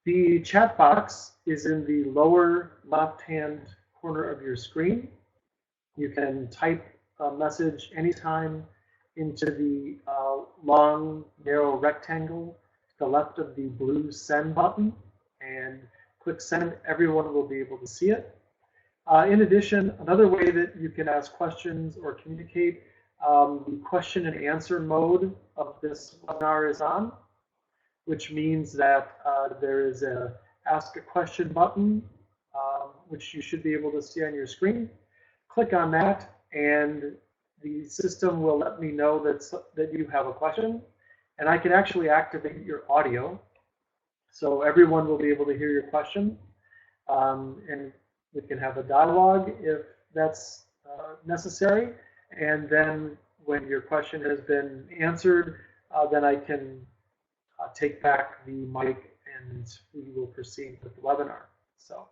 The chat box is in the lower left-hand corner of your screen. You can type a message anytime into the long, narrow rectangle to the left of the blue send button, and click send. Everyone will be able to see it. In addition, another way that you can ask questions or communicate, the question and answer mode of this webinar is on, which means that there is a ask a question button, which you should be able to see on your screen. Click on that, and the system will let me know that you have a question, and I can actually activate your audio, so everyone will be able to hear your question, and we can have a dialogue if that's necessary. And then when your question has been answered, then I can take back the mic and we will proceed with the webinar. So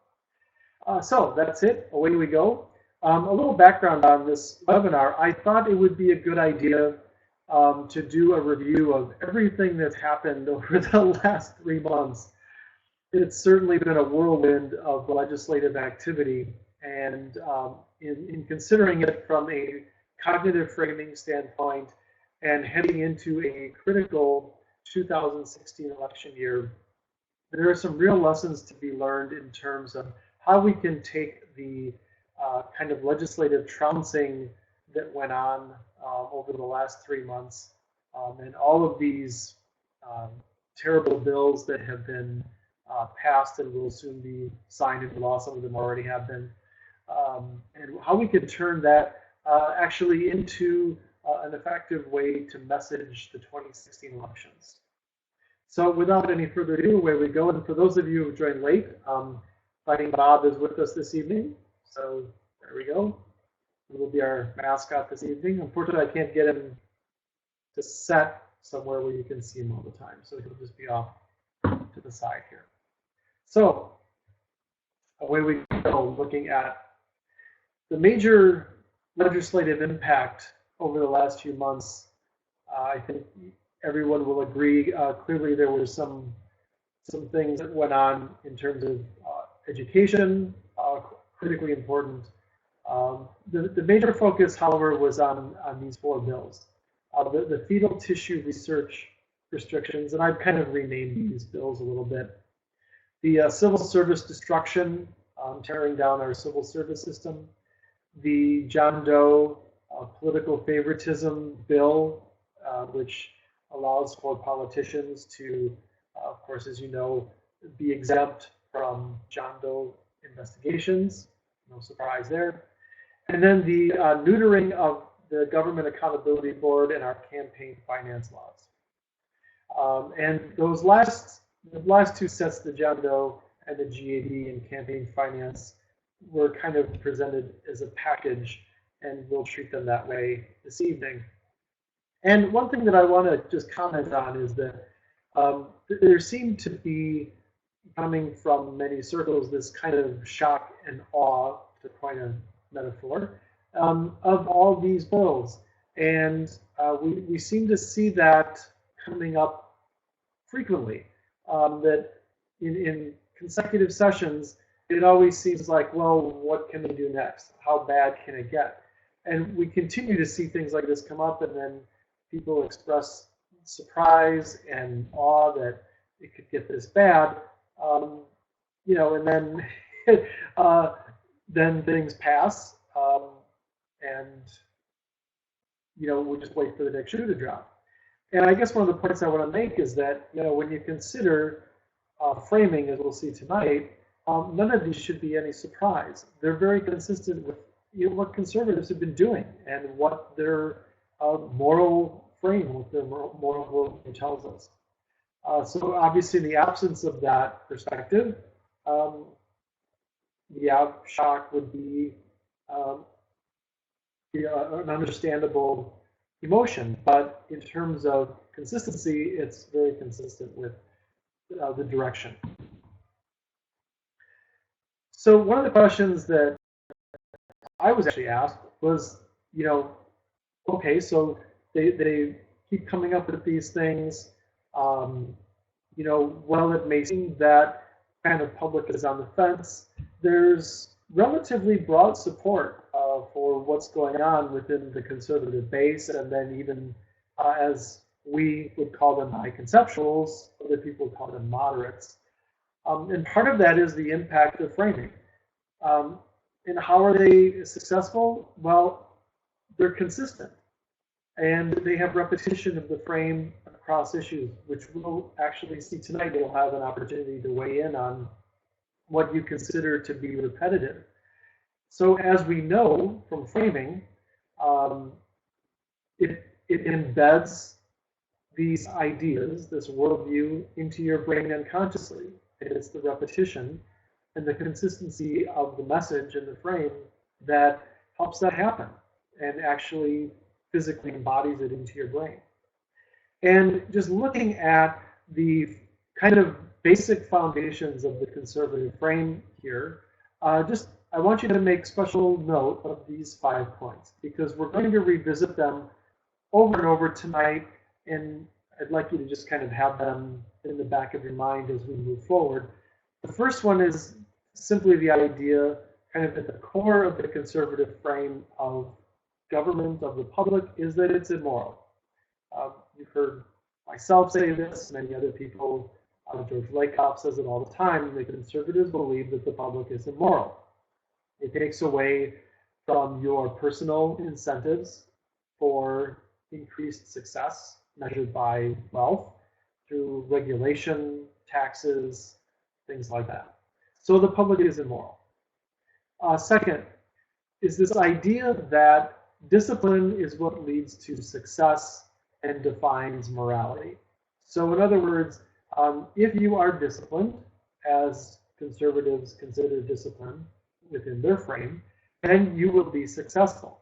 that's it. Away we go. A little background on this webinar. I thought it would be a good idea to do a review of everything that's happened over the last 3 months. It's certainly been a whirlwind of legislative activity, and in considering it from a cognitive framing standpoint and heading into a critical 2016 election year, there are some real lessons to be learned in terms of how we can take the kind of legislative trouncing that went on over the last 3 months and all of these terrible bills that have been passed and will soon be signed into law. Some of them already have been. And how we could turn that actually into an effective way to message the 2016 elections. So without any further ado, away we go. And for those of you who joined late, Fighting Bob is with us this evening. So there we go. He will be our mascot this evening. Unfortunately, I can't get him to set somewhere where you can see him all the time. So he'll just be off to the side here. So away we go, looking at the major legislative impact over the last few months. I think everyone will agree. Clearly, there were some things that went on in terms of education, critically important. The major focus, however, was on these 4 bills. The fetal tissue research restrictions, and I've kind of renamed these bills a little bit. The civil service destruction, tearing down our civil service system. The John Doe political favoritism bill, which allows for politicians to, of course, as you know, be exempt from John Doe investigations. No surprise there. And then the neutering of the Government Accountability Board and our campaign finance laws. And those last 2 sets, the John Doe and the GAD and campaign finance, were kind of presented as a package, and we'll treat them that way this evening. And one thing that I want to just comment on is that there seemed to be, coming from many circles, this kind of shock and awe, to coin a metaphor, of all these bills. And we seem to see that coming up frequently, that in consecutive sessions, it always seems like, well, what can we do next? How bad can it get? And we continue to see things like this come up, and then people express surprise and awe that it could get this bad, you know, and then then things pass, and you know, we just wait for the next shoe to drop. And I guess one of the points I want to make is that, you know, when you consider framing, as we'll see tonight, none of these should be any surprise. They're very consistent with, you know, what conservatives have been doing and what their moral frame, what their moral worldview tells us. So obviously, in the absence of that perspective, the shock would be an understandable emotion. But in terms of consistency, it's very consistent with the direction. So one of the questions that I was actually asked was, you know, okay, so they keep coming up with these things. You while it may seem that kind of public is on the fence, there's relatively broad support for what's going on within the conservative base, and then even as we would call them high conceptuals, other people call them moderates. And part of that is the impact of framing. And how are they successful? Well, they're consistent. And they have repetition of the frame across issues, which we'll actually see tonight. You'll have an opportunity to weigh in on what you consider to be repetitive. So as we know from framing, it embeds these ideas, this worldview, into your brain unconsciously. And it's the repetition and the consistency of the message in the frame that helps that happen and actually physically embodies it into your brain. And just looking at the kind of basic foundations of the conservative frame here, I want you to make special note of these 5 points, because we're going to revisit them over and over tonight, and I'd like you to just kind of have them in the back of your mind as we move forward. The first one is simply the idea, kind of at the core of the conservative frame of government, of the public, is that it's immoral. You've heard myself say this, many other people, George Lakoff says it all the time, the conservatives believe that the public is immoral. It takes away from your personal incentives for increased success measured by wealth through regulation, taxes, things like that. So the public is immoral. Second is this idea that discipline is what leads to success and defines morality. So in other words, if you are disciplined, as conservatives consider discipline within their frame, then you will be successful.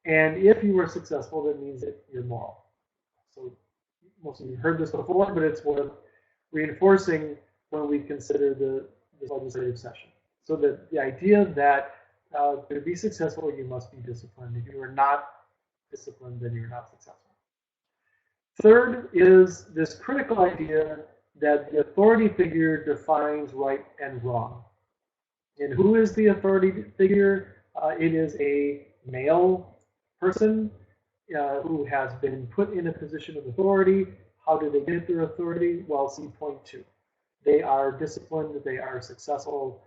And if you are successful, that means that you're moral. So most of you heard this before, but it's worth reinforcing when we consider the legislative session. So the idea that to be successful, you must be disciplined. If you are not disciplined, then you're not successful. Third is this critical idea that the authority figure defines right and wrong. And who is the authority figure? It is a male person who has been put in a position of authority. How do they get their authority? Well, see point 2. They are disciplined, they are successful,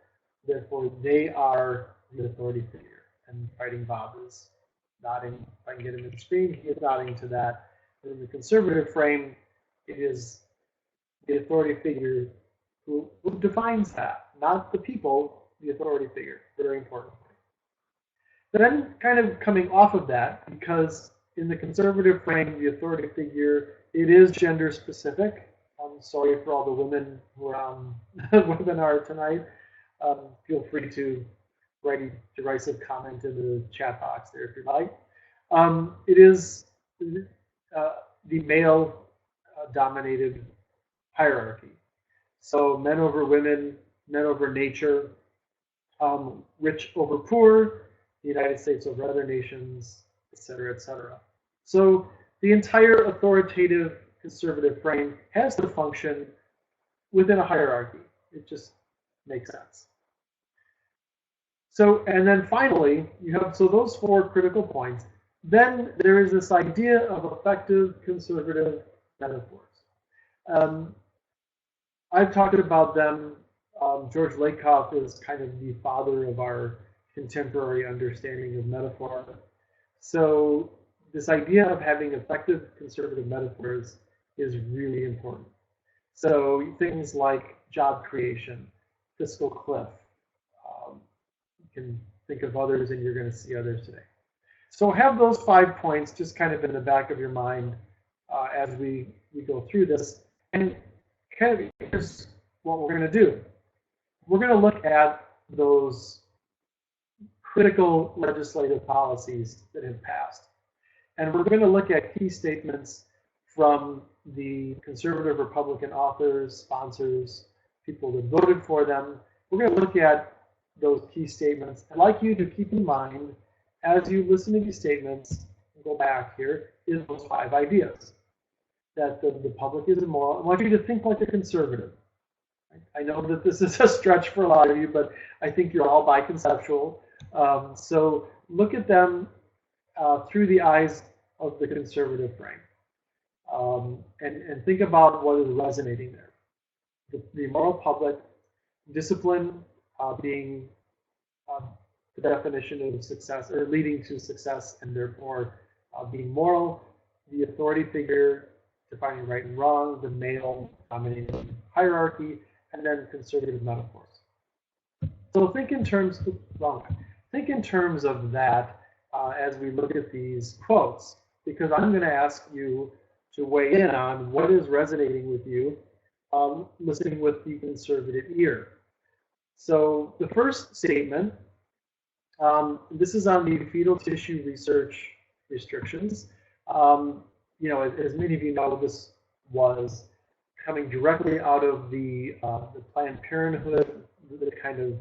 therefore they are the authority figure. And Fighting Bob is nodding. If I can get him to the screen, he is nodding to that. But in the conservative frame, it is the authority figure who defines that, not the people, the authority figure. Very important. Then kind of coming off of that, because in the conservative frame, the authority figure, it is gender specific. I'm sorry for all the women who are on the webinar tonight. Feel free to write a derisive comment in the chat box there if you'd like. It is the male-dominated hierarchy. So men over women, men over nature, rich over poor, the United States over other nations, et cetera, et cetera. So the entire authoritative conservative frame has to function within a hierarchy. It just makes sense. So, and then finally, you have, so those 4 critical points. Then there is this idea of effective conservative metaphors. I've talked about them. George Lakoff is kind of the father of our contemporary understanding of metaphor. So this idea of having effective conservative metaphors is really important. So things like job creation, fiscal cliff. You can think of others, and you're going to see others today. So have those 5 points just kind of in the back of your mind as we go through this. And kind of here's what we're going to do. We're going to look at those critical legislative policies that have passed. And we're going to look at key statements from the conservative Republican authors, sponsors, people that voted for them. We're going to look at those key statements. I'd like you to keep in mind, as you listen to these statements, and go back here, is those 5 ideas. that the public is immoral. I want you to think like a conservative. I know that this is a stretch for a lot of you, but I think you're all biconceptual. So look at them through the eyes of the conservative frame, and think about what is resonating there. The moral public, discipline being the definition of success, or leading to success, and therefore being moral, the authority figure defining right and wrong, the male dominating hierarchy, and then conservative metaphors. So think in terms of that as we look at these quotes, because I'm going to ask you to weigh in on what is resonating with you, listening with the conservative ear. So the first statement, this is on the fetal tissue research restrictions. As many of you know, this was coming directly out of the Planned Parenthood, the kind of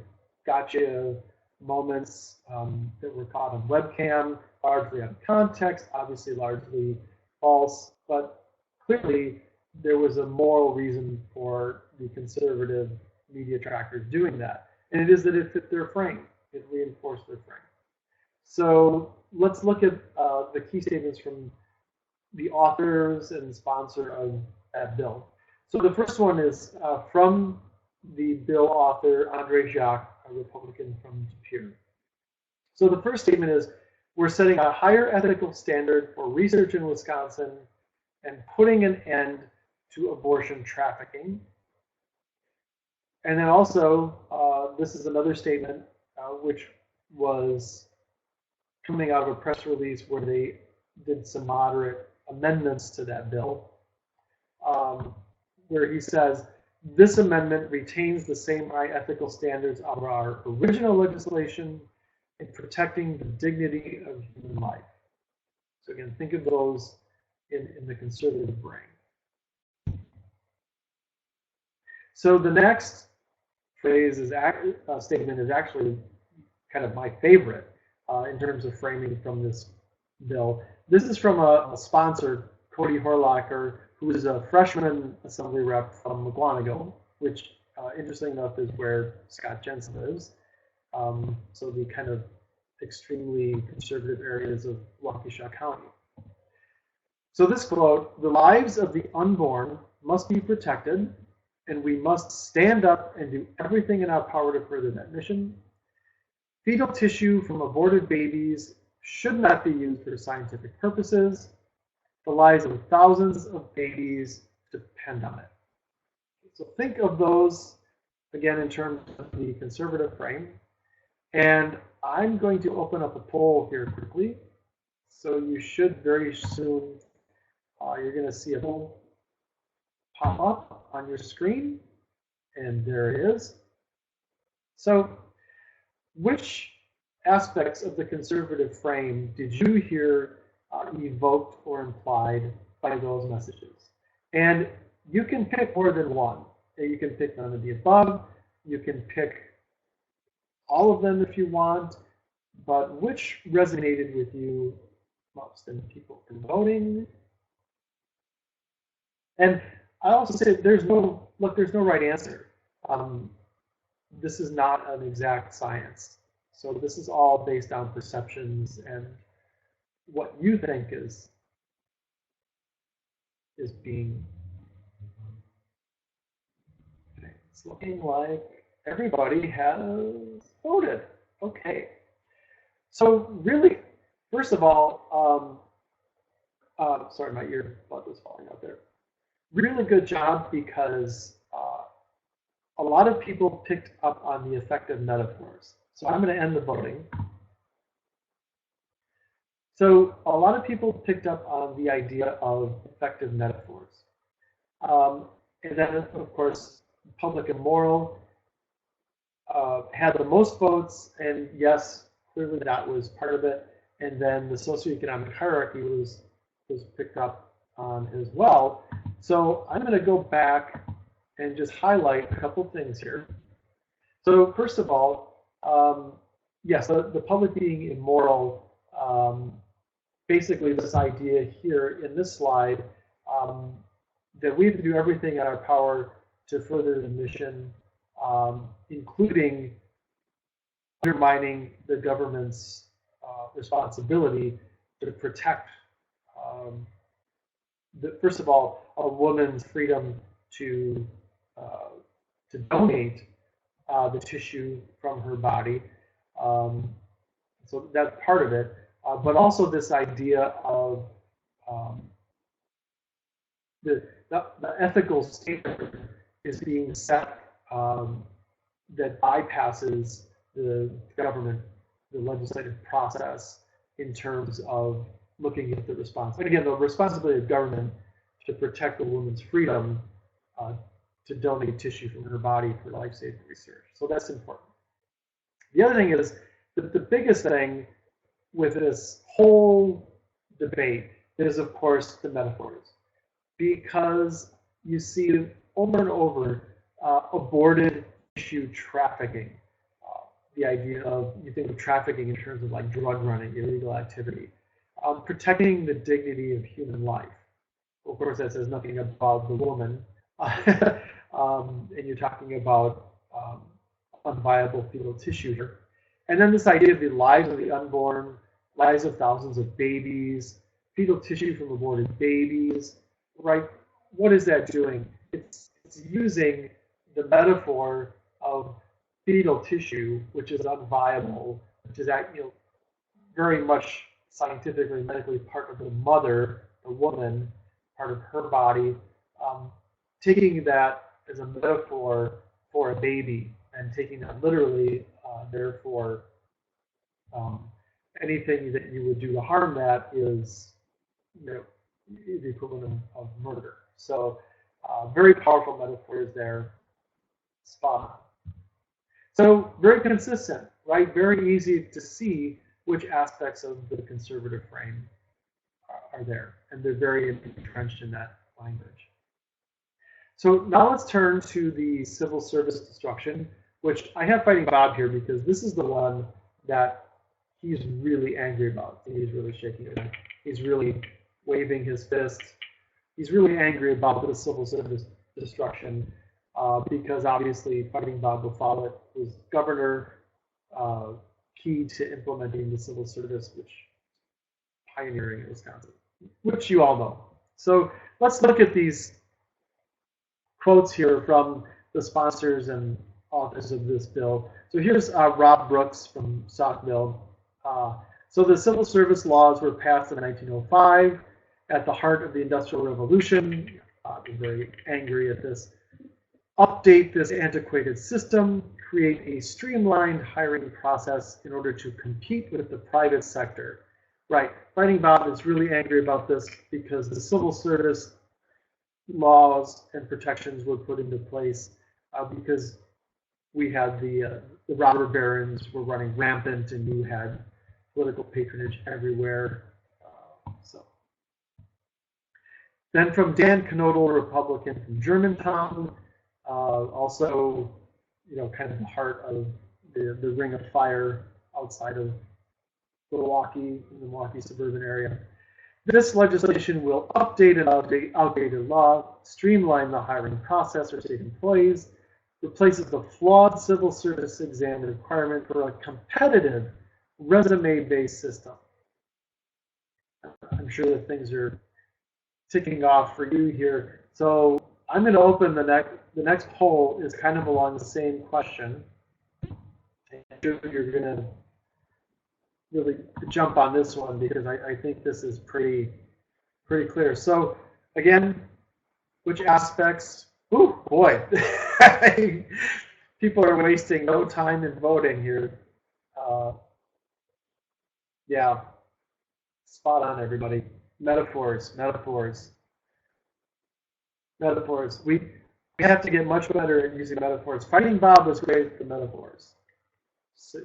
gotcha moments that were caught on webcam, largely out of context, obviously largely false, but clearly there was a moral reason for the conservative media trackers doing that. And it is that it fit their frame. It reinforced their frame. So let's look at the key statements from the authors and sponsor of that bill. So the first one is from the bill author, Andre Jacques, a Republican from De Pere. So the first statement is, we're setting a higher ethical standard for research in Wisconsin and putting an end to abortion trafficking. And then also, this is another statement which was coming out of a press release where they did some moderate amendments to that bill, where he says, this amendment retains the same high ethical standards of our original legislation in protecting the dignity of human life. So again, think of those in the conservative brain. So the next phrase statement is actually kind of my favorite in terms of framing from this bill. This is from a sponsor, Cody Horlacher, who is a freshman assembly rep from McGuanago, which, interesting enough, is where Scott Jensen lives. So the kind of extremely conservative areas of Waukesha County. So this quote, the lives of the unborn must be protected, and we must stand up and do everything in our power to further that mission. Fetal tissue from aborted babies should not be used for scientific purposes. The lives of thousands of babies depend on it. So think of those, again, in terms of the conservative frame. And I'm going to open up a poll here quickly. So you should very soon, you're going to see a poll pop up on your screen. And there it is. So which aspects of the conservative frame did you hear evoked or implied by those messages? And you can pick more than one. You can pick none of the above. You can pick all of them if you want. But which resonated with you most? And people are voting. And I also say there's no right answer. This is not an exact science. So this is all based on perceptions and what you think is being. It's looking like everybody has voted. Okay. So really, first of all, sorry, my earbud was falling out there. Really good job, because a lot of people picked up on the effective metaphors. So I'm going to end the voting. So a lot of people picked up on the idea of effective metaphors. And then, of course, public and moral had the most votes, and yes, clearly that was part of it. And then the socioeconomic hierarchy was picked up on as well. So I'm going to go back and just highlight a couple things here. So first of all, yes, the public being immoral, basically this idea here in this slide um, that we have to do everything in our power to further the mission, including undermining the government's responsibility to protect, um, first of all, a woman's freedom to uh, to donate the tissue from her body. Um, so that's part of it, but also this idea of um, the ethical standard is being set that bypasses the government, the legislative process in terms of looking at the response. And again, the responsibility of government to protect the woman's freedom uh, to donate tissue from her body for life-saving research. So that's important. The other thing is that the biggest thing with this whole debate is, of course, the metaphors, because you see over and over aborted tissue trafficking. The idea of, you think of trafficking in terms of like drug running, illegal activity, protecting the dignity of human life. Of course, that says nothing about the woman, and you're talking about unviable fetal tissue here. And then this idea of the lives of the unborn, lives of thousands of babies, fetal tissue from aborted babies, right? What is that doing? It's using the metaphor of fetal tissue, which is unviable, which is very much scientifically, medically part of the mother, the woman, part of her body, taking that as a metaphor for a baby and taking that literally, therefore, anything that you would do to harm that is, the equivalent of murder. So, very powerful metaphors there. Spot on. So very consistent, right? Very easy to see which aspects of the conservative frame are there, and they're very entrenched in that language. So now let's turn to the civil service destruction, which I have Fighting Bob here because this is the one that he's really angry about. He's really shaking it. He's really waving his fist. He's really angry about the civil service destruction. Because obviously Fighting Bob Follett was governor, key to implementing the civil service, which pioneering in Wisconsin, which you all know. So let's look at these quotes here from the sponsors and authors of this bill. So here's Rob Brooks from Saukville. So the civil service laws were passed in 1905 at the heart of the Industrial Revolution. They're very angry at this. Update this antiquated system, create a streamlined hiring process in order to compete with the private sector. Right, Fighting Bob is really angry about this because the civil service laws and protections were put into place because we had the robber barons were running rampant and you had political patronage everywhere. Then from Dan Knodel, Republican from Germantown, also, kind of the heart of the ring of fire outside of Milwaukee, in the Milwaukee suburban area. This legislation will update an outdated law, streamline the hiring process for state employees, replaces the flawed civil service exam requirement for a competitive resume-based system. I'm sure that things are ticking off for you here. So I'm going to open the next poll is kind of along the same question. You're going to really jump on this one because I think this is pretty clear. So again, which aspects? Oh boy, people are wasting no time in voting here. Yeah, spot on, everybody. Metaphors. We have to get much better at using metaphors. Fighting Bob was great at the metaphors. So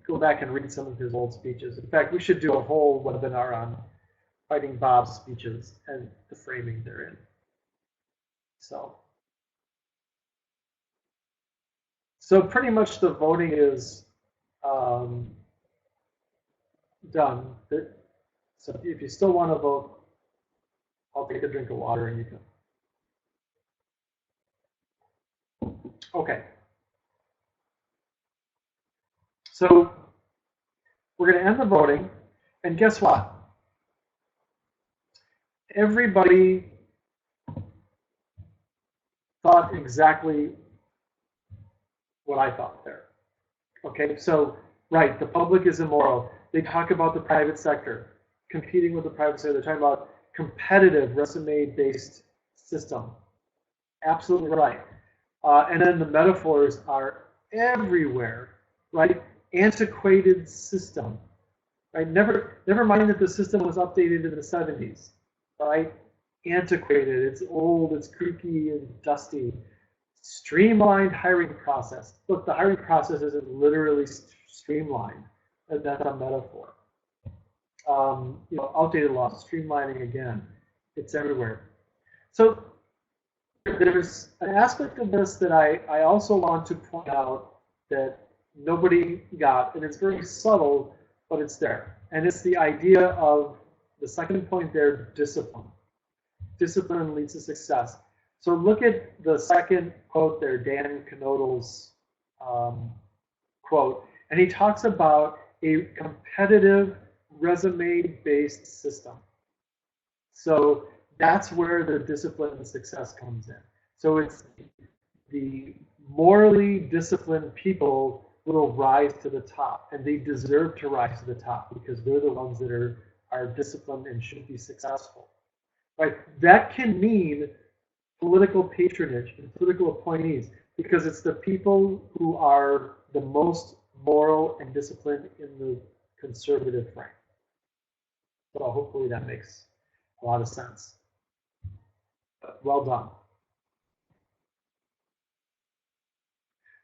go back and read some of his old speeches. In fact, we should do a whole webinar on Fighting Bob's speeches and the framing therein. So pretty much the voting is done. So if you still want to vote, I'll take a drink of water and you can. Okay. So we're going to end the voting, and guess what? Everybody thought exactly what I thought there. Okay, so right, the public is immoral. They talk about the private sector, competing with the private sector. They're talking about competitive resume-based system. Absolutely right. And then the metaphors are everywhere, right? Antiquated system, right? Never mind that the system was updated in the 70s, right? Antiquated, it's old, it's creaky and dusty. Streamlined hiring process. Look, the hiring process isn't literally streamlined. That's a metaphor. Outdated laws, streamlining again. It's everywhere. So there's an aspect of this that I also want to point out that nobody got, and it's very subtle, but it's there. And it's the idea of the second point there, discipline. Discipline leads to success. So look at the second quote there, Dan Knodl's quote, and he talks about a competitive resume-based system. So that's where the discipline and success comes in. So it's the morally disciplined people will rise to the top, and they deserve to rise to the top because they're the ones that are disciplined and should be successful. Right? That can mean political patronage and political appointees because it's the people who are the most moral and disciplined in the conservative frame. So hopefully that makes a lot of sense. Well done.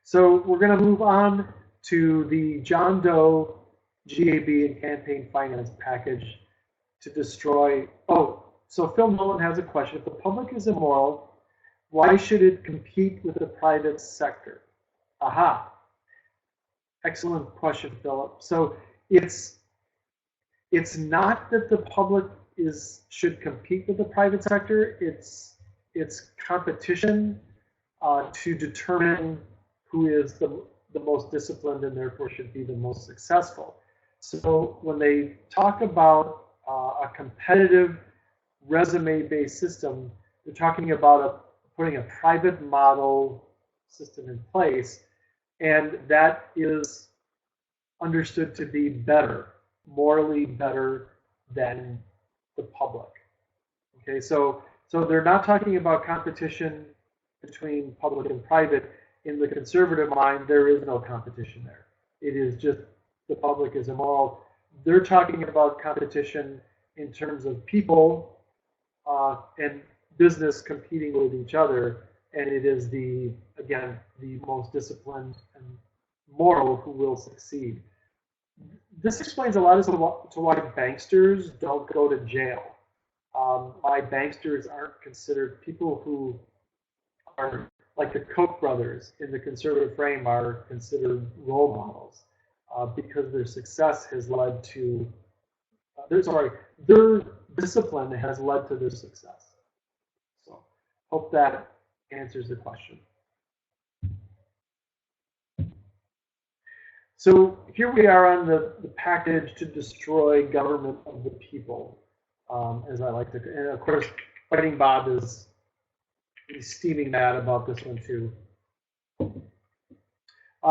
So we're going to move on to the John Doe GAB and campaign finance package to destroy. Oh, so Phil Nolan has a question. If the public is immoral, why should it compete with the private sector? Aha. Excellent question, Philip. So it's not that the public should compete with the private sector. It's competition to determine who is the most disciplined and therefore should be the most successful. So when they talk about a competitive resume-based system, they're talking about putting a private model system in place, and that is understood to be better, morally better than the public. Okay, so they're not talking about competition between public and private. In the conservative mind, there is no competition there. It is just the public is immoral. They're talking about competition in terms of people and business competing with each other, and it is the most disciplined and moral who will succeed. This explains a lot as to why banksters don't go to jail. Why banksters aren't considered people who are like the Koch brothers in the conservative frame are considered role models because their success has led to their discipline has led to their success. So hope that answers the question. So here we are on the package to destroy government of the people, as I like to, and of course, Fighting Bob is steaming mad about this one too.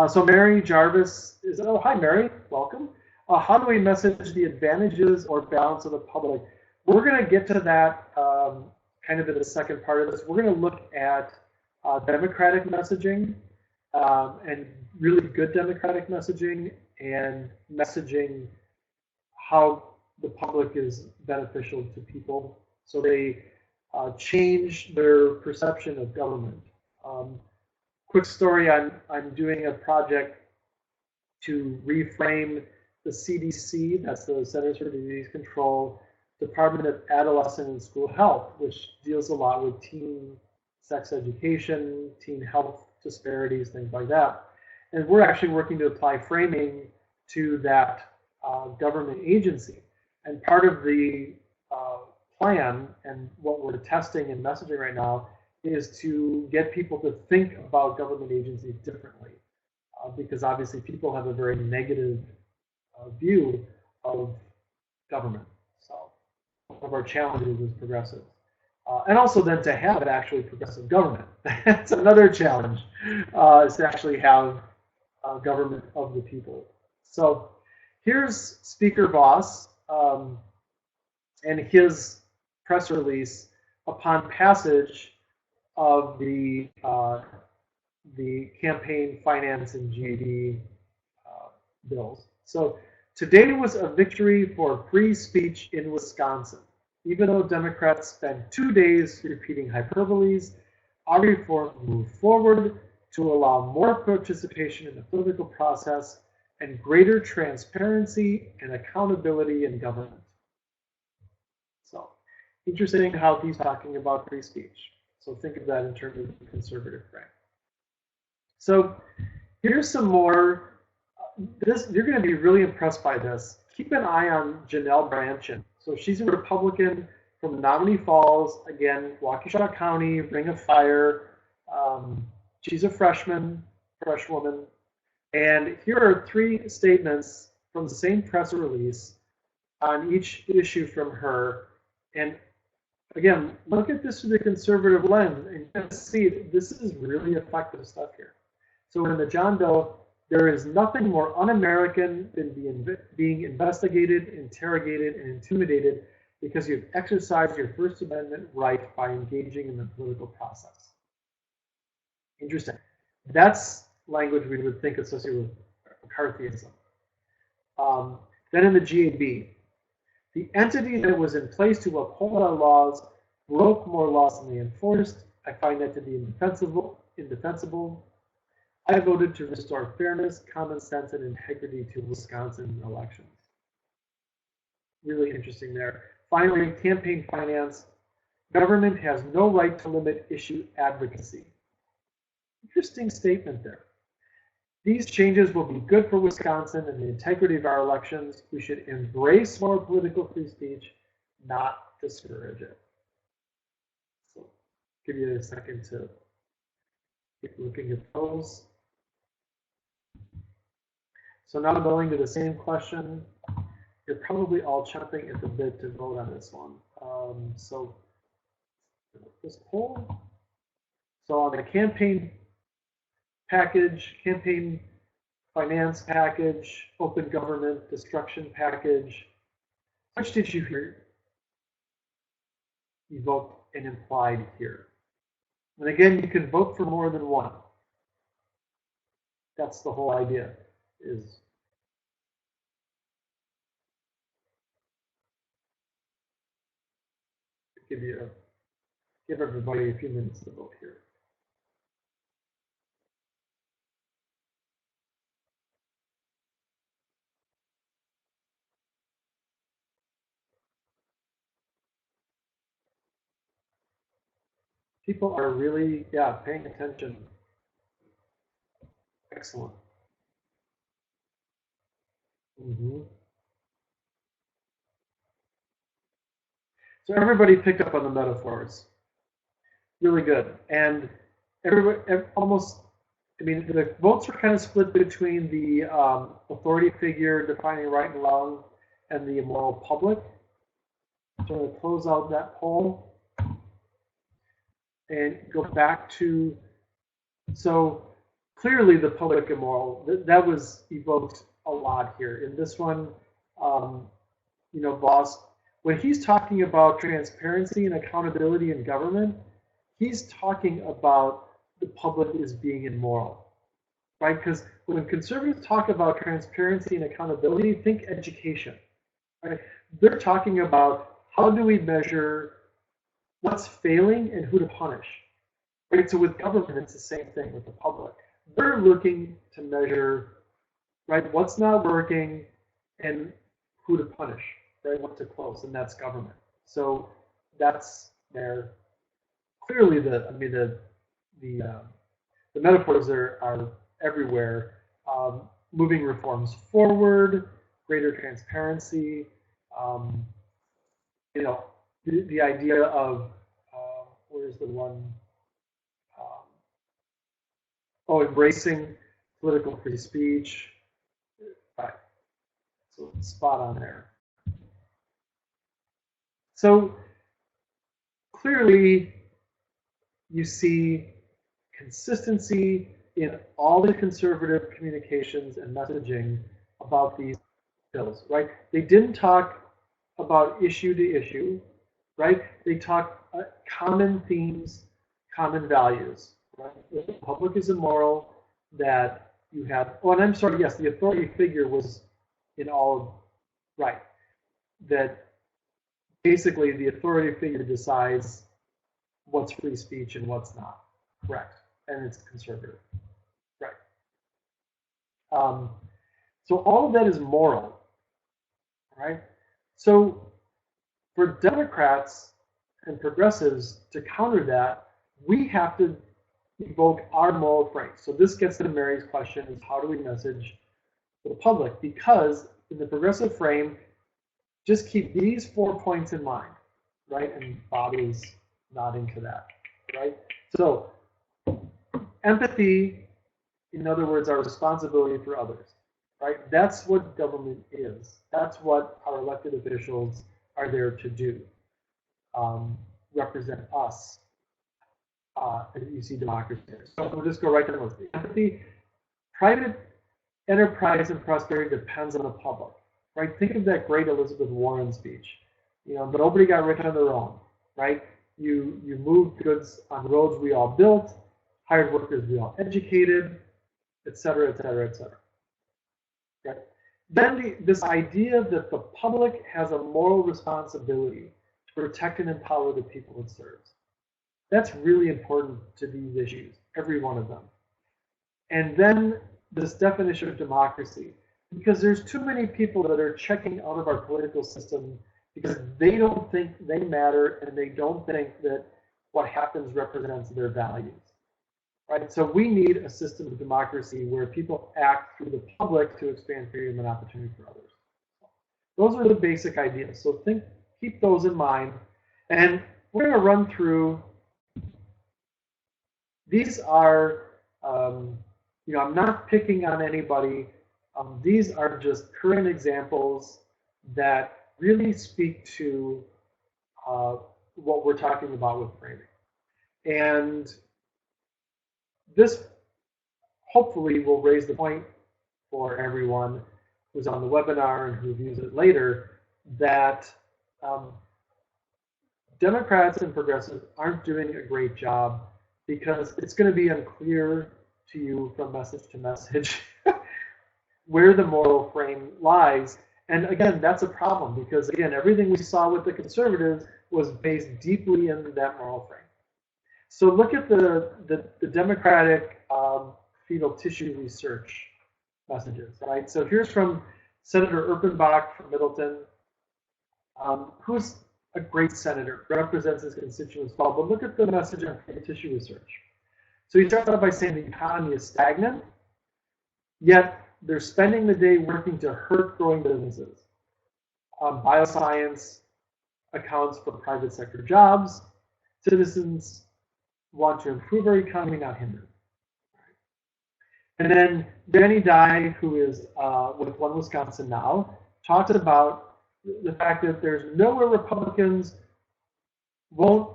So Mary Jarvis is, oh, hi Mary, welcome. How do we message the advantages or balance of the public? We're going to get to that kind of in the second part of this. We're going to look at democratic messaging and really good democratic messaging and messaging how the public is beneficial to people. So they change their perception of government. Quick story, I'm doing a project to reframe the CDC, that's the Centers for Disease Control, Department of Adolescent and School Health, which deals a lot with teen sex education, teen health disparities, things like that. And we're actually working to apply framing to that government agency. And part of the plan and what we're testing and messaging right now is to get people to think about government agencies differently, because obviously people have a very negative view of government. So one of our challenges is progressive. And also then to have an actually progressive government. That's another challenge, is to actually have government of the people. So here's Speaker Voss and his press release upon passage of the campaign finance and GAD bills. So today was a victory for free speech in Wisconsin. Even though Democrats spent 2 days repeating hyperboles, our reform moved forward to allow more participation in the political process and greater transparency and accountability in government. So, interesting how he's talking about free speech. So think of that in terms of the conservative frame. So here's some more. You're going to be really impressed by this. Keep an eye on Janelle Brandtjen. So she's a Republican from Menominee Falls, again, Waukesha County, Ring of Fire. She's a freshwoman. And here are 3 statements from the same press release on each issue from her. And again, look at this through the conservative lens and you can see this is really effective stuff here. So in the John Doe, there is nothing more un-American than being investigated, interrogated, and intimidated because you've exercised your First Amendment right by engaging in the political process. Interesting. That's language we would think associated with McCarthyism. Then in the GAB, the entity that was in place to uphold our laws broke more laws than they enforced. I find that to be indefensible. I voted to restore fairness, common sense, and integrity to Wisconsin elections. Really interesting there. Finally, campaign finance. Government has no right to limit issue advocacy. Interesting statement there. These changes will be good for Wisconsin and the integrity of our elections. We should embrace more political free speech, not discourage it. So, give you a second to keep looking at those. So now going to the same question. You're probably all chomping at the bit to vote on this one. So this poll. So on the campaign package, campaign finance package, open government destruction package, which did you hear evoked and implied here? And again, you can vote for more than one. That's the whole idea, is give everybody a few minutes to vote here. People are really, paying attention. Excellent. So everybody picked up on the metaphors. Really good. And everybody, almost, I mean, the votes were kind of split between the authority figure defining right and wrong and the immoral public. So I'm going to close out that poll and go back to, so clearly the public immoral, that was evoked a lot here. In this one, Voss, when he's talking about transparency and accountability in government, he's talking about the public as being immoral, right? Because when conservatives talk about transparency and accountability, think education, right? They're talking about how do we measure what's failing and who to punish, right? So with government, it's the same thing with the public. They're looking to measure, right, what's not working and who to punish, right, what to close, and that's government. So that's their, clearly the metaphors are everywhere. Moving reforms forward, greater transparency, the idea of, where's the one? Um, oh, embracing political free speech. Right. So it's spot on there. So clearly, you see consistency in all the conservative communications and messaging about these bills, right? They didn't talk about issue to issue, right? They talk common themes, common values, right? The public is immoral, that you have, oh, and I'm sorry, yes, the authority figure was in all, right, that basically the authority figure decides what's free speech and what's not, correct, and it's conservative, right. So all of that is moral, right? So for Democrats and progressives to counter that, we have to evoke our moral frame. So this gets to Mary's question, is how do we message to the public? Because in the progressive frame, just keep these 4 points in mind, right? And Bob is nodding to that, right? So empathy, in other words, our responsibility for others, right? That's what government is. That's what our elected officials are there to do, represent us. You see democracy there. So we'll just go right to the most. Empathy, private enterprise and prosperity depends on the public, right? Think of that great Elizabeth Warren speech. You know, nobody got rich on their own, right? You moved goods on roads we all built, hired workers we all educated, et cetera, et cetera, et cetera. Right? Then this idea that the public has a moral responsibility to protect and empower the people it serves. That's really important to these issues, every one of them. And then this definition of democracy, because there's too many people that are checking out of our political system because they don't think they matter and they don't think that what happens represents their values. Right? So we need a system of democracy where people act through the public to expand freedom and opportunity for others. Those are the basic ideas. So keep those in mind. And we're going to run through. These are, I'm not picking on anybody. These are just current examples that really speak to what we're talking about with framing. And this hopefully will raise the point for everyone who's on the webinar and who views it later that Democrats and progressives aren't doing a great job, because it's going to be unclear to you from message to message where the moral frame lies. And again, that's a problem, because again, everything we saw with the conservatives was based deeply in that moral frame. So look at the Democratic fetal tissue research messages, right? So here's from Senator Erpenbach from Middleton, who's a great senator, represents his constituents well, but look at the message on fetal tissue research. So he starts out by saying the economy is stagnant, yet they're spending the day working to hurt growing businesses. Bioscience accounts for private sector jobs. Citizens want to improve our economy, not hinder it. And then Danny Dye, who is with One Wisconsin Now, talks about the fact that there's nowhere Republicans won't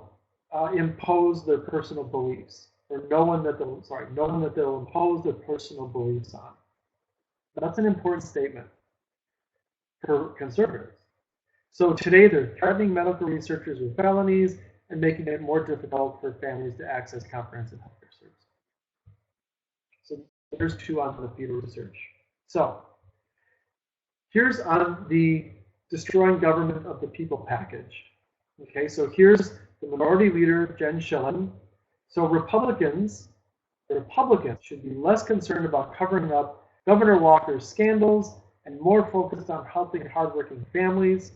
impose their personal beliefs, or no one that they'll impose their personal beliefs on. That's an important statement for conservatives. So today they're threatening medical researchers with felonies and making it more difficult for families to access comprehensive health care services. So there's two on the fetal research. So here's on the Destroying Government of the People package. Okay, so here's the Minority Leader, Jen Schillen. So Republicans should be less concerned about covering up Governor Walker's scandals and more focused on helping hardworking families.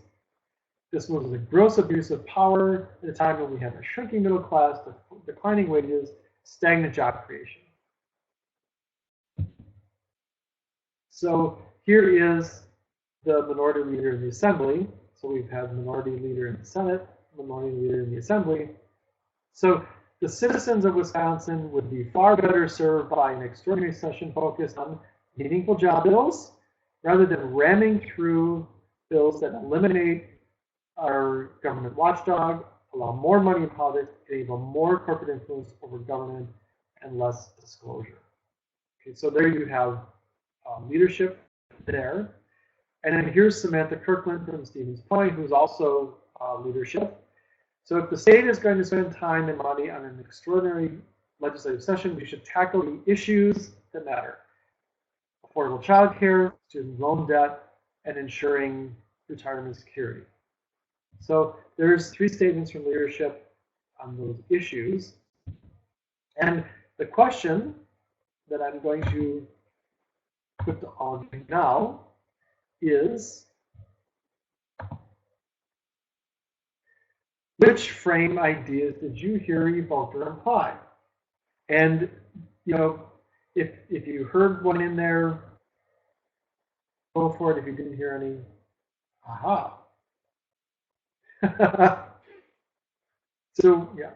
This was a gross abuse of power at a time when we have a shrinking middle class, declining wages, stagnant job creation. So here is the Minority Leader in the Assembly. So we've had Minority Leader in the Senate, minority leader in the assembly. So the citizens of Wisconsin would be far better served by an extraordinary session focused on meaningful job bills rather than ramming through bills that eliminate our government watchdog, allow more money in politics, enable more corporate influence over government, and less disclosure. Okay, so there you have leadership there. And then here's Samantha Kirkland from Stevens Point, who's also leadership. So if the state is going to spend time and money on an extraordinary legislative session, we should tackle the issues that matter. Affordable child care, student loan debt, and ensuring retirement security. So there's 3 statements from leadership on those issues. And the question that I'm going to put to all of you now is, which frame ideas did you hear evoked or implied? And, you know, if you heard one in there, go for it. If you didn't hear any, aha. So, yeah.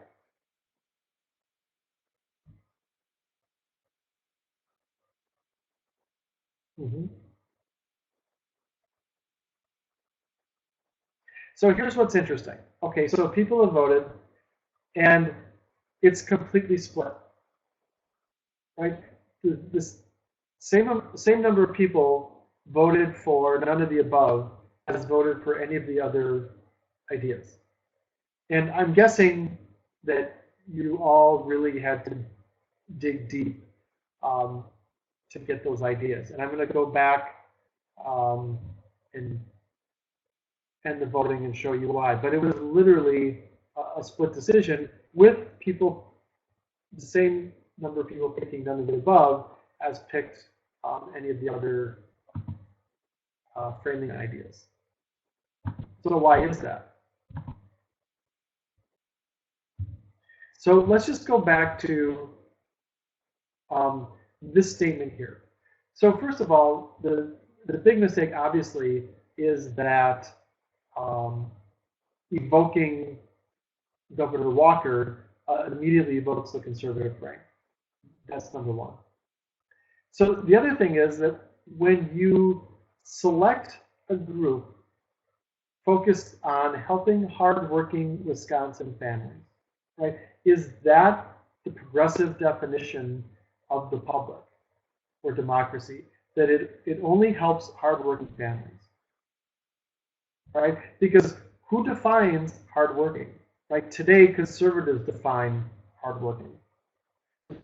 Mm-hmm. So here's what's interesting. Okay, so people have voted, and it's completely split, right? This same number of people voted for none of the above as voted for any of the other ideas. And I'm guessing that you all really had to dig deep to get those ideas. And I'm going to go back and end the voting and show you why. But it was literally a split decision with people, the same number of people picking none of the above as picked any of the other framing ideas. So why is that? So let's just go back to this statement here. So first of all, the big mistake obviously is that evoking Governor Walker immediately evokes the conservative frame. That's number one. So the other thing is that when you select a group focused on helping hardworking Wisconsin families, right, is that the progressive definition of the public or democracy, that it only helps hardworking families, right? Because who defines hardworking? Like today, conservatives define hardworking.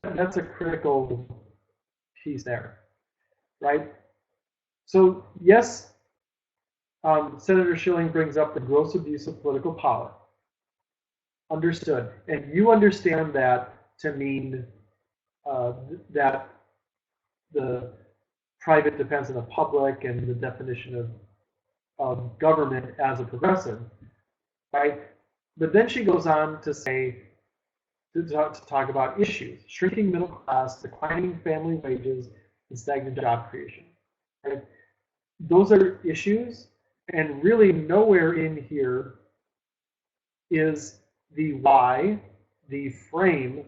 That's a critical piece there, right? So yes, Senator Schilling brings up the gross abuse of political power. Understood. And you understand that to mean that the private depends on the public and the definition of government as a progressive, right? But then she goes on to say, to talk about issues: shrinking middle class, declining family wages, and stagnant job creation, right? Those are issues, and really nowhere in here is the why, the frame,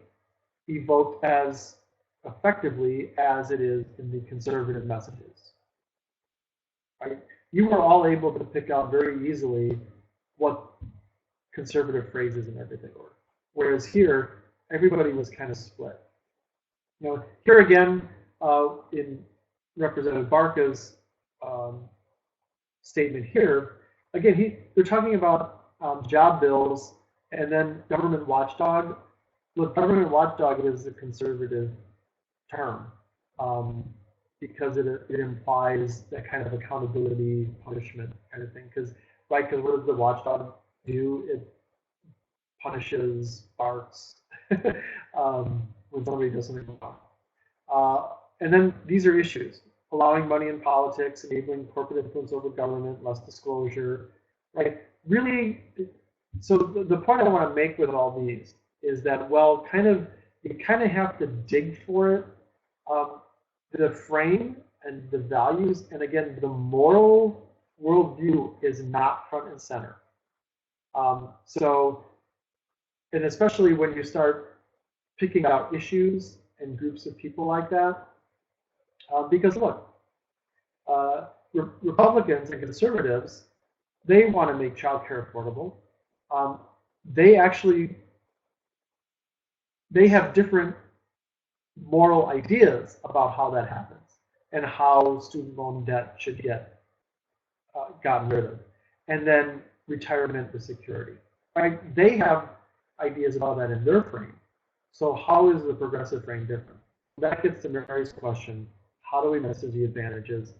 evoked as effectively as it is in the conservative messages. Right? You were all able to pick out very easily what conservative phrases and everything were. Whereas here, everybody was kind of split. You know, here again, in Representative Barca's statement here, again, they're talking about job bills and then government watchdog. Look, government watchdog is a conservative term because it implies that kind of accountability, punishment kind of thing. Because what does the watchdog do? It punishes, barks when somebody does something wrong. And then these are issues: allowing money in politics, enabling corporate influence over government, less disclosure, right? Really, so the point I want to make with all these is that, well, you kind of have to dig for it. The frame and the values, and again, the moral worldview is not front and center. So, and especially when you start picking out issues and groups of people like that, because look, Republicans and conservatives, they want to make childcare affordable. Um, they actually, they have different moral ideas about how that happens and how student loan debt should get gotten rid of, and then retirement with security. Right? They have ideas about that in their frame. So how is the progressive frame different? That gets to Mary's question: how do we message the advantages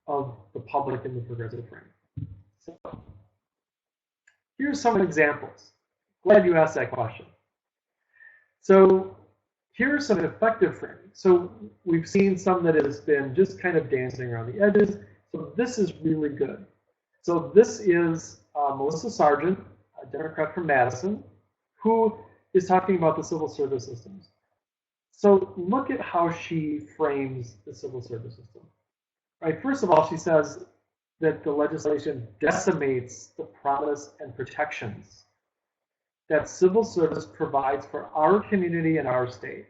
of the public in the progressive frame? So here's some examples. Glad you asked that question. So here's some effective framing. So we've seen some that has been just kind of dancing around the edges. So this is really good. So this is Melissa Sargent, a Democrat from Madison, who is talking about the civil service systems. So look at how she frames the civil service system. Right. First of all, she says that the legislation decimates the promise and protections that civil service provides for our community and our state.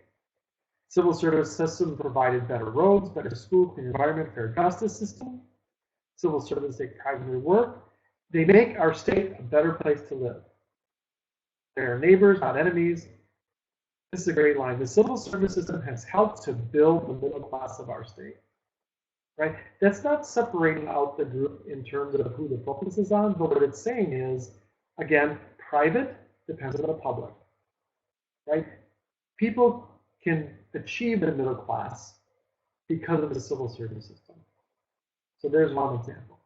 Civil service system provided better roads, better school, clean environment, fair justice system. Civil service take pride in their work. They make our state a better place to live. They're neighbors, not enemies. This is a great line. The civil service system has helped to build the middle class of our state. Right? That's not separating out the group in terms of who the focus is on, but what it's saying is, again, private depends on the public. Right? People can achieve the middle class because of the civil service system. So there's one example.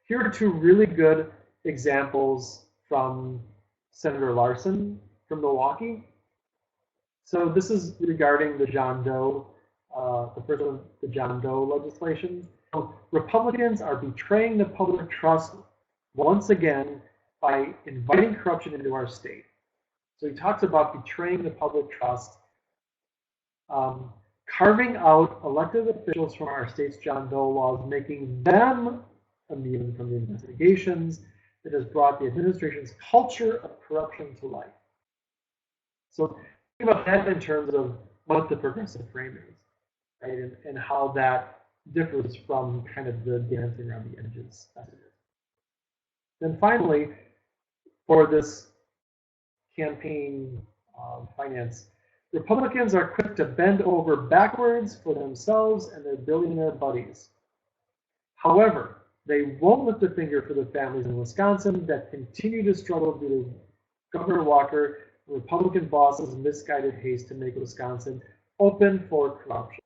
Here are two really good examples from Senator Larson from Milwaukee. So this is regarding the John Doe, the first one, the John Doe legislation. So Republicans are betraying the public trust once again by inviting corruption into our state. So he talks about betraying the public trust, carving out elected officials from our state's John Doe laws, making them immune from the investigations that has brought the administration's culture of corruption to light. So think about that in terms of what the progressive frame is, right? And how that differs from kind of the dancing around the edges messages. Then finally, for this campaign finance, Republicans are quick to bend over backwards for themselves and their billionaire buddies. However, they won't lift a finger for the families in Wisconsin that continue to struggle due to Governor Walker and Republican bosses' misguided haste to make Wisconsin open for corruption.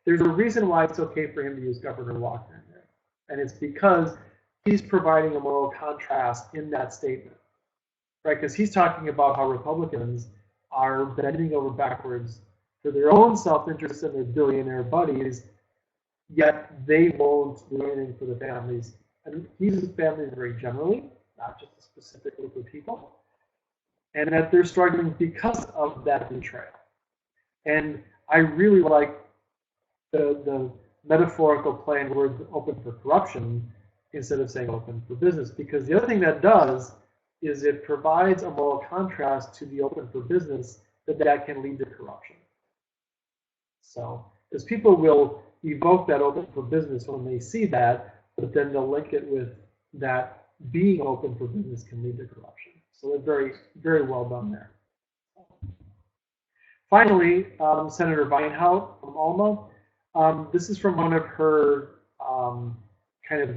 There's a reason why it's okay for him to use Governor Walker in there, and it's because he's providing a moral contrast in that statement, right? Because he's talking about how Republicans are bending over backwards for their own self-interest and their billionaire buddies, yet they won't do anything for the families. And he uses families very generally, not just a specific group of people, and that they're struggling because of that betrayal. And I really like the metaphorical play on words open for corruption instead of saying open for business, because the other thing that does is it provides a moral contrast to the open for business that can lead to corruption. So, because people will evoke that open for business when they see that, but then they'll link it with that being open for business can lead to corruption. So they're very, very well done there. Finally, Senator Weinhaut from Alma. This is from one of her kind of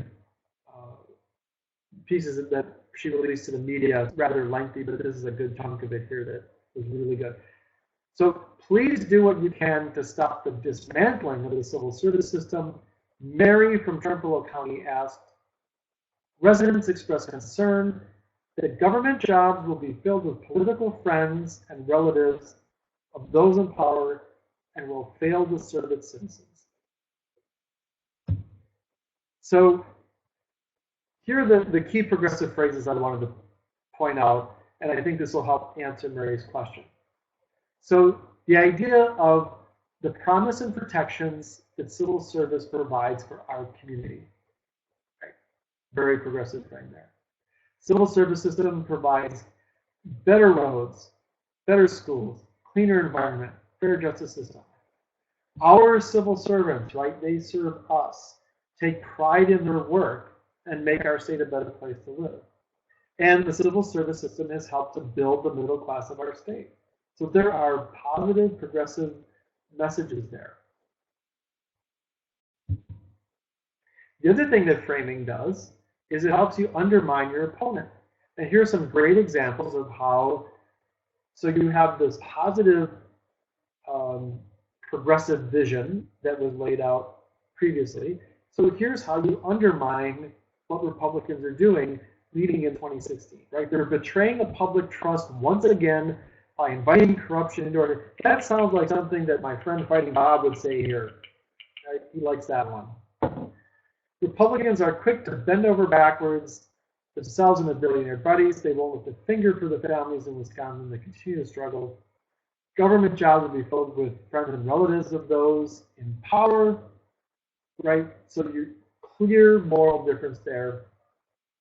pieces that she released to the media, rather lengthy, but this is a good chunk of it here that was really good. So please do what you can to stop the dismantling of the civil service system. Mary from Trumbull County asked, residents express concern that government jobs will be filled with political friends and relatives of those in power and will fail to serve its citizens. So here are the key progressive phrases I wanted to point out, and I think this will help answer Mary's question. So the idea of the promise and protections that civil service provides for our community. Right? very progressive frame there. Civil service system provides better roads, better schools, cleaner environment, fair justice system. Our civil servants, right, they serve us, take pride in their work, and make our state a better place to live. And the civil service system has helped to build the middle class of our state. So there are positive, progressive messages there. The other thing that framing does is it helps you undermine your opponent. And here are some great examples of how, so you have this positive, progressive vision that was laid out previously. So here's how you undermine what Republicans are doing leading in 2016, right? They're betraying the public trust once again by inviting corruption into order. That sounds like something that my friend Fighting Bob would say here. Right? He likes that one. Republicans are quick to bend over backwards for themselves and their billionaire buddies. They won't lift a finger for the families in Wisconsin that continue to struggle. Government jobs will be filled with friends and relatives of those in power, right? So you clear moral difference there.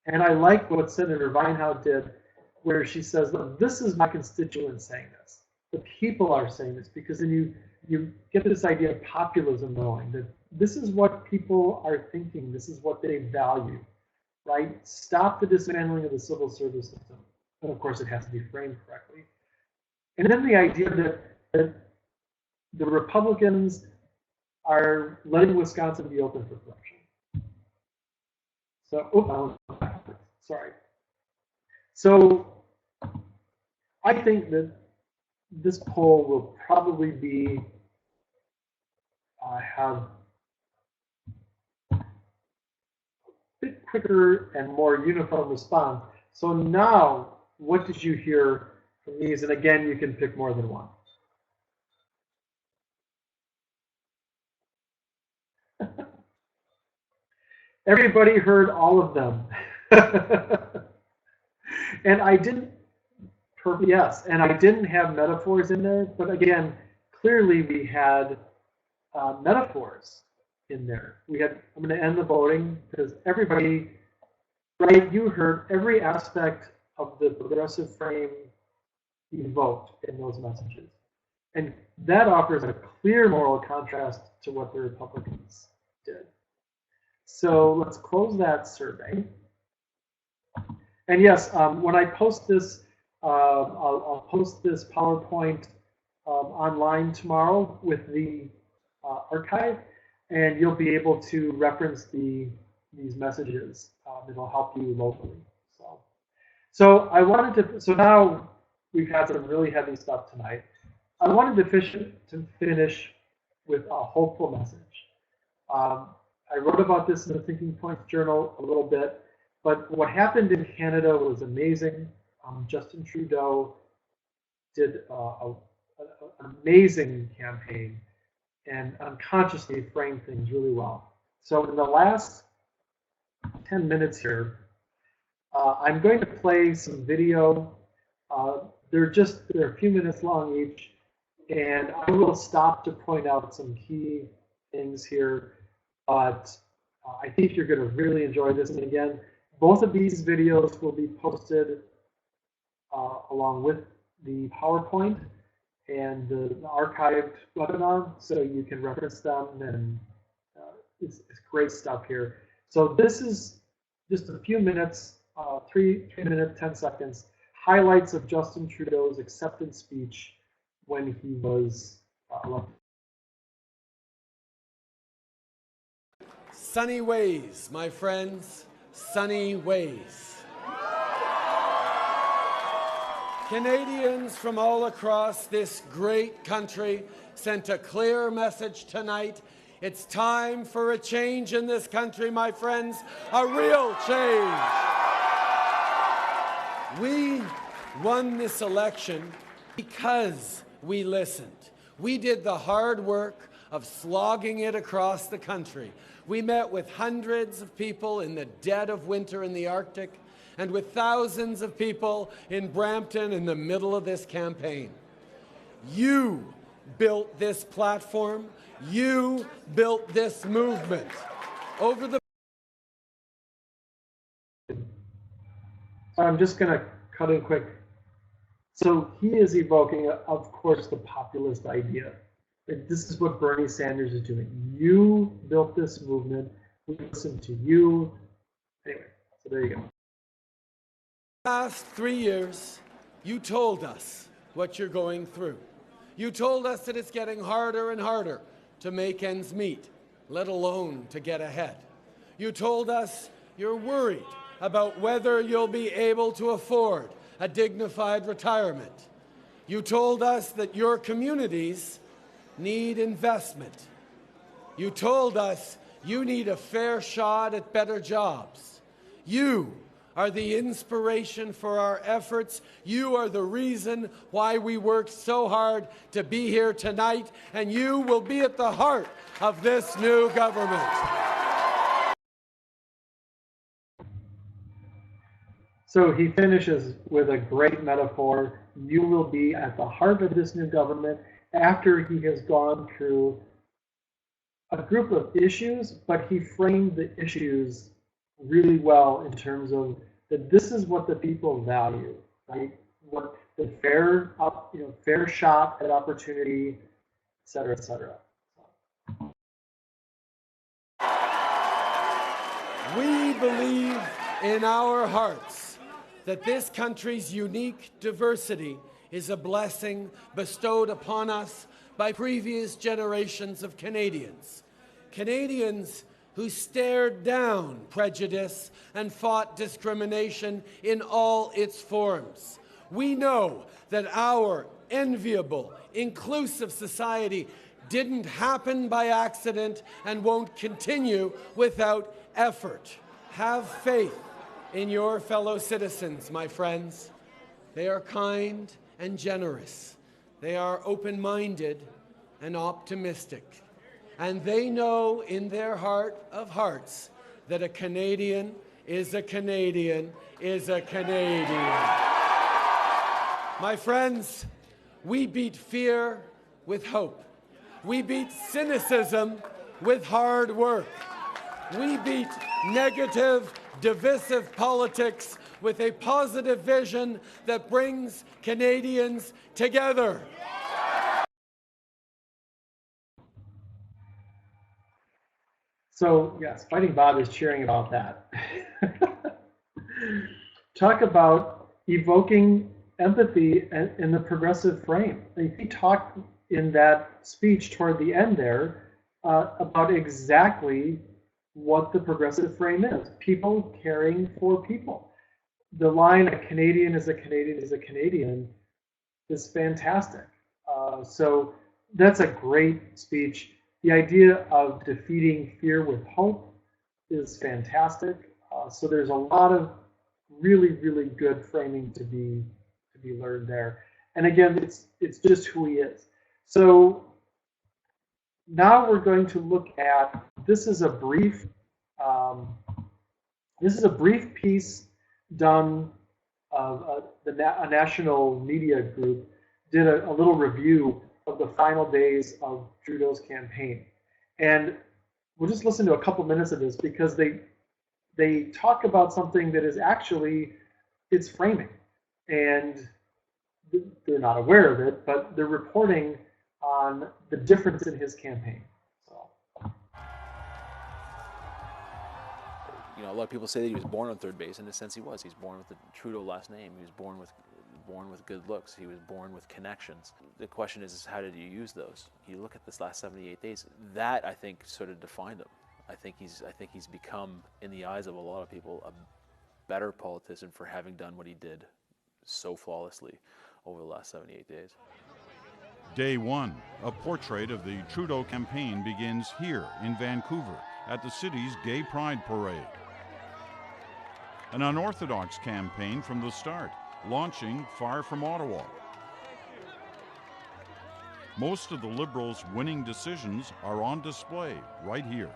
And I like what Senator Vinehau did, where she says, look, this is my constituents saying this. The people are saying this, because then you get this idea of populism going, that this is what people are thinking, this is what they value, right? Stop the dismantling of the civil service system. And of course, it has to be framed correctly. And then the idea that the Republicans are letting Wisconsin be open for corruption. So, sorry. So I think that this poll will probably be have a bit quicker and more uniform response. So now, what did you hear from these? And again, you can pick more than one. Everybody heard all of them. And I didn't, yes, and I didn't have metaphors in there, but again, clearly we had metaphors in there. We had, I'm going to end the voting because everybody, right, you heard every aspect of the progressive frame evoked in those messages. And that offers a clear moral contrast to what the Republicans did. So let's close that survey. And yes, when I post this, I'll post this PowerPoint online tomorrow with the archive, and you'll be able to reference these messages. It'll help you locally. So I wanted to. So now we've had some really heavy stuff tonight. I wanted to finish with a hopeful message. I wrote about this in the Thinking Points Journal a little bit, but what happened in Canada was amazing. Justin Trudeau did an amazing campaign and unconsciously framed things really well. So in the last 10 minutes here, I'm going to play some video. They're a few minutes long each, and I will stop to point out some key things here. But I think you're going to really enjoy this. And again, both of these videos will be posted along with the PowerPoint and the archived webinar, so you can reference them. And it's great stuff here. So this is just a few minutes, 3 minutes, 10 seconds, highlights of Justin Trudeau's acceptance speech when he was elected. Sunny ways, my friends, sunny ways. Canadians from all across this great country sent a clear message tonight. It's time for a change in this country, my friends, a real change. We won this election because we listened. We did the hard work of slogging it across the country. We met with hundreds of people in the dead of winter in the Arctic and with thousands of people in Brampton in the middle of this campaign. You built this platform. You built this movement. Over the So I'm just going to cut in quick. So he is evoking, of course, the populist idea. This is what Bernie Sanders is doing. You built this movement. We listen to you. Anyway, so there you go. Last 3 years, you told us what you're going through. You told us that it's getting harder and harder to make ends meet, let alone to get ahead. You told us you're worried about whether you'll be able to afford a dignified retirement. You told us that your communities need investment. You told us you need a fair shot at better jobs. You are the inspiration for our efforts. You are the reason why we worked so hard to be here tonight, and you will be at the heart of this new government. So he finishes with a great metaphor. You will be at the heart of this new government after he has gone through a group of issues, but he framed the issues really well in terms of that this is what the people value, right? What the fair, fair shot at opportunity, et cetera, et cetera. We believe in our hearts that this country's unique diversity is a blessing bestowed upon us by previous generations of Canadians. Canadians who stared down prejudice and fought discrimination in all its forms. We know that our enviable, inclusive society didn't happen by accident and won't continue without effort. Have faith in your fellow citizens, my friends. They are kind and generous. They are open-minded and optimistic. And they know in their heart of hearts that a Canadian is a Canadian is a Canadian. My friends, we beat fear with hope. We beat cynicism with hard work. We beat negative, divisive politics with a positive vision that brings Canadians together. So yes, Fighting Bob is cheering about that. Talk about evoking empathy in the progressive frame. He talked in that speech toward the end there about exactly what the progressive frame is. People caring for people. The line, a Canadian is a Canadian is a Canadian, is fantastic. So that's a great speech. The idea of defeating fear with hope is fantastic. So there's a lot of really, really good framing to be learned there. And again, it's just who he is. So now we're going to look at, this is a brief piece done. A national media group did a little review of the final days of Trudeau's campaign. And we'll just listen to a couple minutes of this because they talk about something that is actually, it's framing. And they're not aware of it, but they're reporting on the difference in his campaign. You know, a lot of people say that he was born on third base. In a sense, he was. He's born with the Trudeau last name. He was born with good looks. He was born with connections. The question is how did you use those? You look at this last 78 days. That I think sort of defined him. I think he's become, in the eyes of a lot of people, a better politician for having done what he did so flawlessly over the last 78 days. Day one, a portrait of the Trudeau campaign begins here in Vancouver at the city's Gay Pride Parade. An unorthodox campaign from the start, launching far from Ottawa. Most of the Liberals' winning decisions are on display right here.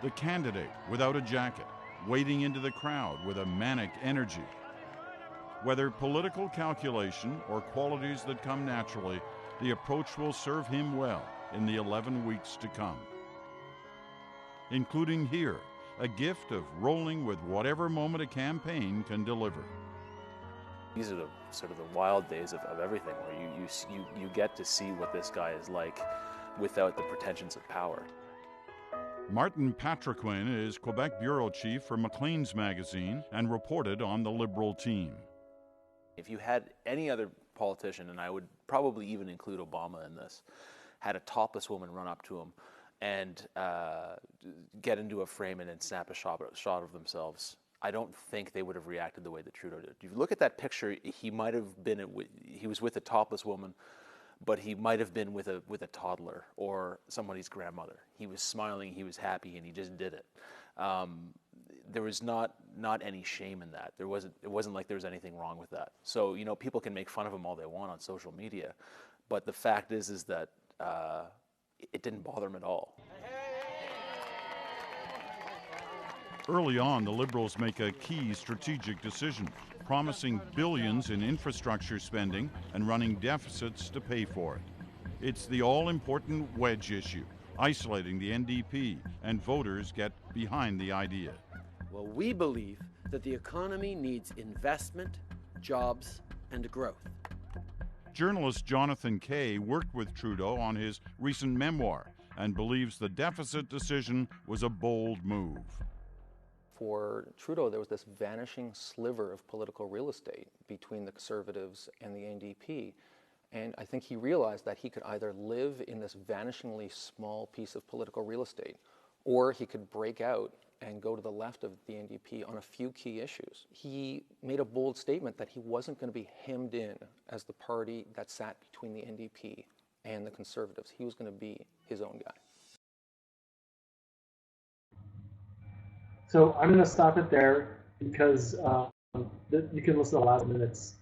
The candidate without a jacket, wading into the crowd with a manic energy. Whether political calculation or qualities that come naturally, the approach will serve him well in the 11 weeks to come. Including here a gift of rolling with whatever moment a campaign can deliver. These are the sort of the wild days of everything, where you get to see what this guy is like without the pretensions of power. Martin Patriquin is Quebec bureau chief for Maclean's magazine and reported on the Liberal team. If you had any other politician, and I would probably even include Obama in this, had a topless woman run up to him and get into a frame and then snap a shot of themselves, I don't think they would have reacted the way that Trudeau did. If you look at that picture, he might have been, he was with a topless woman, but he might have been with a toddler or somebody's grandmother. He was smiling, he was happy, and he just did it. There was not any shame in that. It wasn't like there was anything wrong with that. So, you know, people can make fun of him all they want on social media, but the fact is that it didn't bother him at all. Early on, the Liberals make a key strategic decision, promising billions in infrastructure spending and running deficits to pay for it. It's the all-important wedge issue, isolating the NDP, and voters get behind the idea. Well, we believe that the economy needs investment, jobs, and growth. Journalist Jonathan Kay worked with Trudeau on his recent memoir and believes the deficit decision was a bold move. For Trudeau, there was this vanishing sliver of political real estate between the Conservatives and the NDP. And I think he realized that he could either live in this vanishingly small piece of political real estate, or he could break out and go to the left of the NDP on a few key issues. He made a bold statement that he wasn't going to be hemmed in as the party that sat between the NDP and the Conservatives. He was going to be his own guy. So I'm going to stop it there because you can listen to the last minutes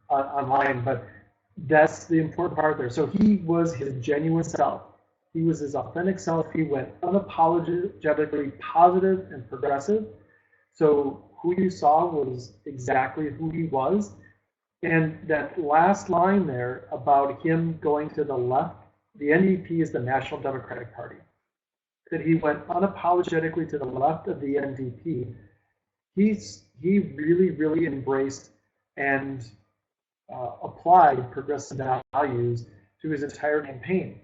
online, but that's the important part there. So he was his genuine self. He was his authentic self. He went unapologetically positive and progressive. So who you saw was exactly who he was. And that last line there about him going to the left, the NDP is the National Democratic Party, that he went unapologetically to the left of the NDP. He really, really embraced and applied progressive values to his entire campaign.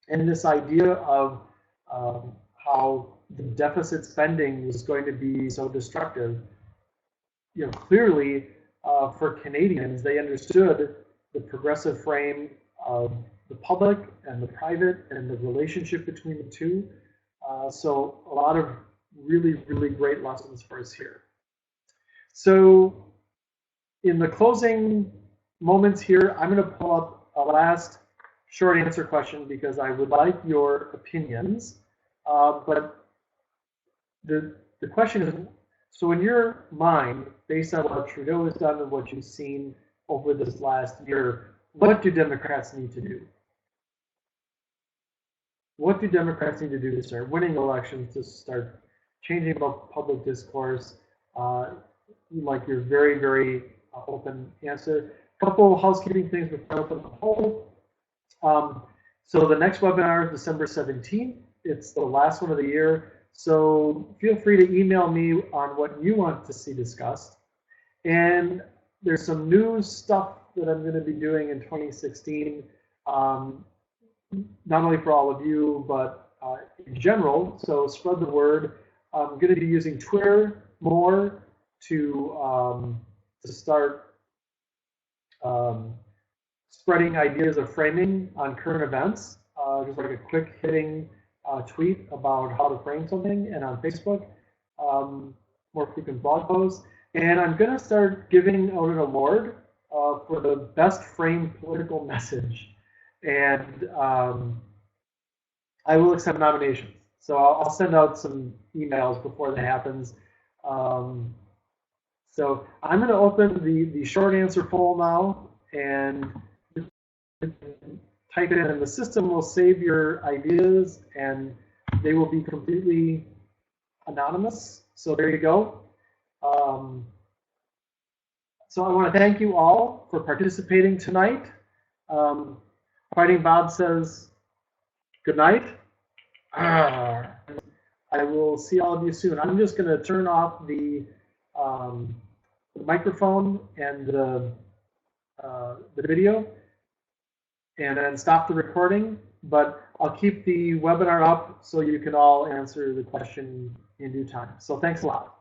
And this idea of how the deficit spending was going to be so destructive, you know, clearly for Canadians, they understood the progressive frame of the public and the private and the relationship between the two. So a lot of really, really great lessons for us here. So in the closing moments here, I'm going to pull up a last short answer question because I would like your opinions. But the question is, so in your mind, based on what Trudeau has done and what you've seen over this last year, what do Democrats need to do? What do Democrats need to do to start winning elections, to start changing public discourse? Like your very, very open answer. A couple of housekeeping things before I open the poll. So the next webinar is December 17th. It's the last one of the year. So feel free to email me on what you want to see discussed. And there's some new stuff that I'm going to be doing in 2016. Not only for all of you, but in general. So spread the word. I'm going to be using Twitter more to start spreading ideas of framing on current events. Just like a quick hitting tweet about how to frame something, and on Facebook, more frequent blog posts. And I'm going to start giving out an award for the best framed political message. And I will accept nominations. So I'll send out some emails before that happens. So I'm going to open the short answer poll now and type it in, and the system will save your ideas, and they will be completely anonymous. So there you go. So I want to thank you all for participating tonight. Fighting Bob says good night. I will see all of you soon. I'm just going to turn off the microphone and the video, and then stop the recording. But I'll keep the webinar up so you can all answer the question in due time. So thanks a lot.